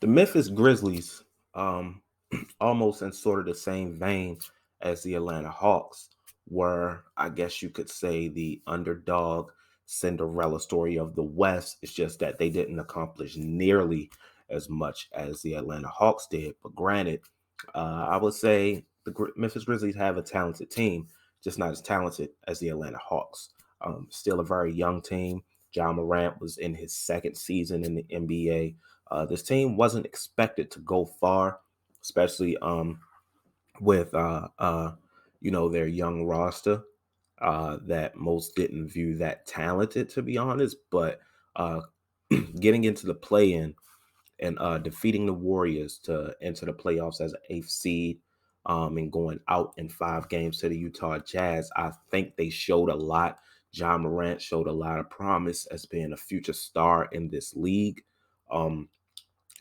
The Memphis Grizzlies, um, almost in sort of the same vein as the Atlanta Hawks, were, I guess you could say, the underdog Cinderella story of the West. It's just that they didn't accomplish nearly as much as the Atlanta Hawks did. But granted, I would say the Memphis Grizzlies have a talented team, just not as talented as the Atlanta Hawks. Still a very young team. John Morant was in his second season in the NBA. This team wasn't expected to go far, especially with their young roster that most didn't view that talented, to be honest. But uh, getting into the play-in and defeating the Warriors to enter the playoffs as an eighth seed, and going out in 5 games to the Utah Jazz, I think they showed a lot. John Morant showed a lot of promise as being a future star in this league. Um,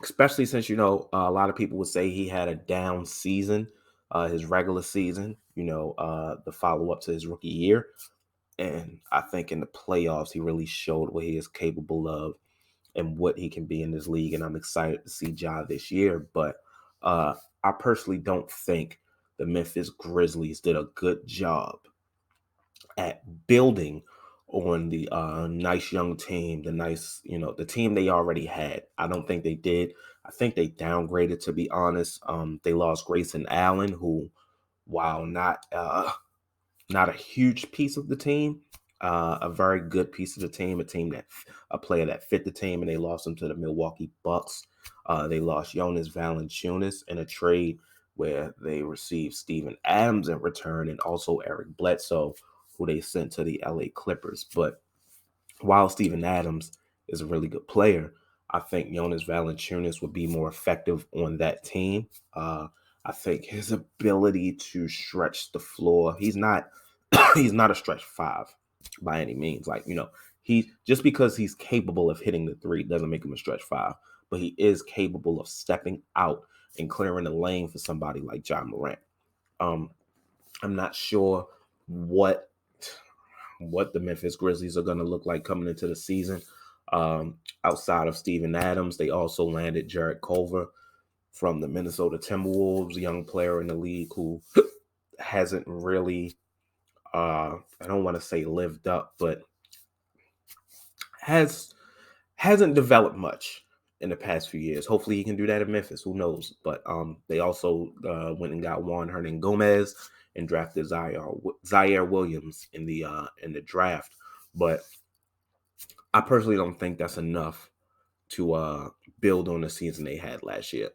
Especially since a lot of people would say he had a down season, his regular season, the follow up to his rookie year. And I think in the playoffs he really showed what he is capable of and what he can be in this league, and I'm excited to see Ja this year. But uh I personally don't think the Memphis Grizzlies did a good job at building on the nice young team, the team they already had. I don't think they did. I think they downgraded, to be honest. They lost Grayson Allen, who, while not a huge piece of the team, a very good piece of the team, a player that fit the team, and they lost him to the Milwaukee Bucks. They lost Jonas Valanciunas in a trade where they received Steven Adams in return and also Eric Bledsoe, who they sent to the LA Clippers. But while Steven Adams is a really good player, I think Jonas Valanciunas would be more effective on that team. I think his ability to stretch the floor, he's not he's not a stretch five by any means. He just because he's capable of hitting the three doesn't make him a stretch five, but he is capable of stepping out and clearing the lane for somebody like John Morant. Um, I'm not sure what the Memphis Grizzlies are going to look like coming into the season. Outside of Steven Adams, they also landed Jared Culver from the Minnesota Timberwolves, a young player in the league who hasn't really, I don't want to say lived up, but hasn't developed much in the past few years. Hopefully he can do that in Memphis. Who knows? But they also went and got Juan Hernan Gomez and drafted Zaire Williams in the draft. But I personally don't think that's enough to build on the season they had last year.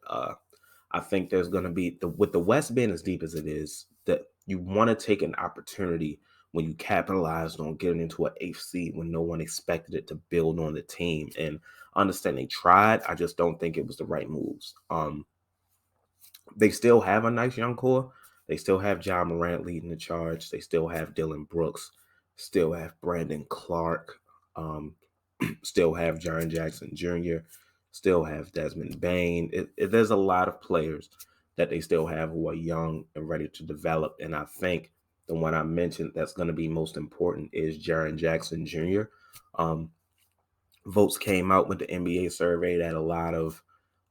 I think there's going to be with the West being as deep as it is, that you want to take an opportunity when you capitalized on getting into an eighth seed when no one expected it to build on the team. And understand they tried. I just don't think it was the right moves. They still have a nice young core. They still have John Morant leading the charge. They still have Dylan Brooks. Still have Brandon Clark. Um, Still have Jaren Jackson Jr., still have Desmond Bain. There's a lot of players that they still have who are young and ready to develop. And I think the one I mentioned that's going to be most important is Jaren Jackson Jr. Um, Votes came out with the NBA survey that a lot of,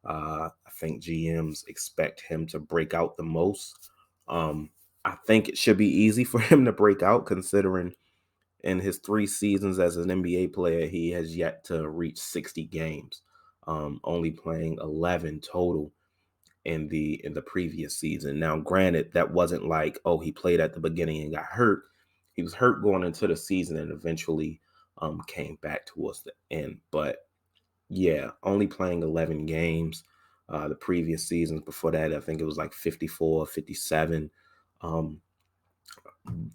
I think, GMs expect him to break out the most. I think it should be easy for him to break out, considering in his 3 seasons as an NBA player, he has yet to reach 60 games, only playing 11 total in the previous season. Now, granted, that wasn't like, oh, he played at the beginning and got hurt. He was hurt going into the season and eventually came back towards the end. But yeah, only playing 11 games. The previous seasons before that, I think it was like 54, 57. Um,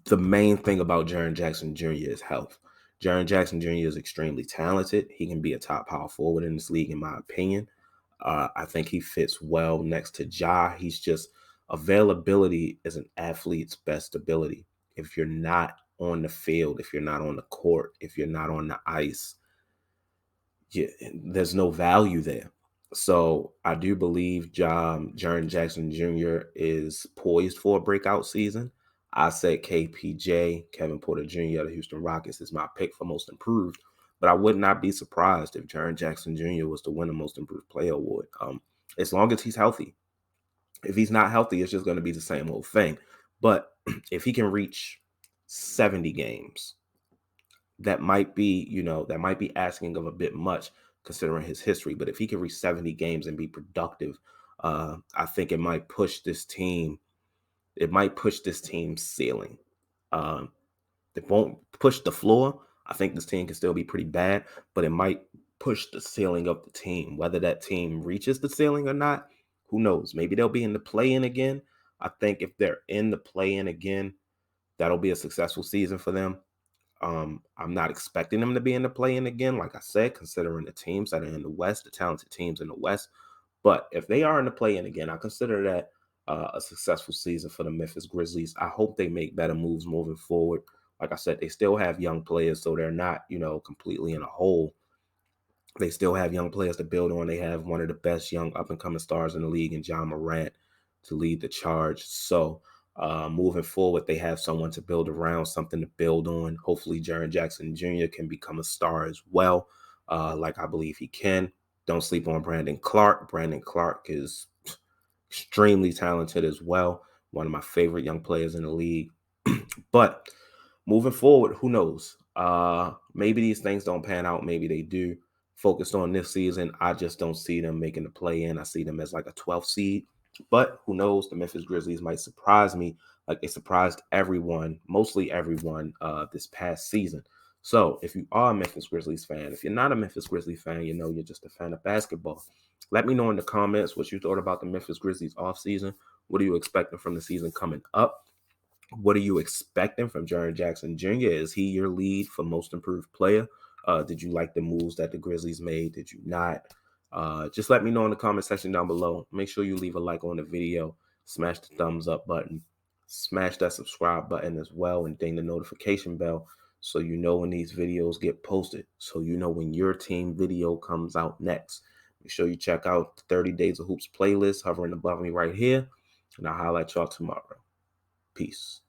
the main thing about Jaren Jackson Jr. is health. Jaren Jackson Jr. is extremely talented. He can be a top power forward in this league, in my opinion. I think he fits well next to Ja. He's just availability is an athlete's best ability. If you're not on the field, if you're not on the court, if you're not on the ice, there's no value there. So I do believe Jaren Jackson Jr. is poised for a breakout season. I said KPJ, Kevin Porter Jr. of the Houston Rockets, is my pick for most improved. But I would not be surprised if Jaren Jackson Jr. was to win the Most Improved Player award, as long as he's healthy. If he's not healthy, it's just going to be the same old thing. But if he can reach 70 games, that might be, that might be asking of a bit much considering his history. But if he can reach 70 games and be productive, I think it might push this team. It might push this team's ceiling. Um, it won't push the floor. I think this team can still be pretty bad, but it might push the ceiling of the team. Whether that team reaches the ceiling or not, who knows? Maybe they'll be in the play-in again. I think if they're in the play-in again, that'll be a successful season for them. I'm not expecting them to be in the play-in again, like I said, considering the teams that are in the West, the talented teams in the West. But if they are in the play-in again, I consider that a successful season for the Memphis Grizzlies. I hope they make better moves moving forward. Like I said, they still have young players, so they're not, completely in a hole. They still have young players to build on. They have one of the best young up-and-coming stars in the league in John Morant to lead the charge. So moving forward, they have someone to build around, something to build on. Hopefully, Jaren Jackson Jr. can become a star as well, like I believe he can. Don't sleep on Brandon Clark. Brandon Clark is extremely talented as well. One of my favorite young players in the league. But moving forward, who knows? Maybe these things don't pan out. Maybe they do. Focused on this season, I just don't see them making the play-in. I see them as like a 12th seed. But who knows? The Memphis Grizzlies might surprise me like they surprised everyone, mostly everyone, this past season. So if you are a Memphis Grizzlies fan, if you're not a Memphis Grizzlies fan, you're just a fan of basketball. Let me know in the comments what you thought about the Memphis Grizzlies offseason. What are you expecting from the season coming up? What are you expecting from Jaren Jackson Jr.? Is he your lead for most improved player? Did you like the moves that the Grizzlies made? Did you not? Just let me know in the comment section down below. Make sure you leave a like on the video. Smash the thumbs up button. Smash that subscribe button as well and ding the notification bell so you know when these videos get posted. So you know when your team video comes out next. Make sure you check out the 30 Days of Hoops playlist hovering above me right here. And I'll holler at y'all tomorrow. Peace.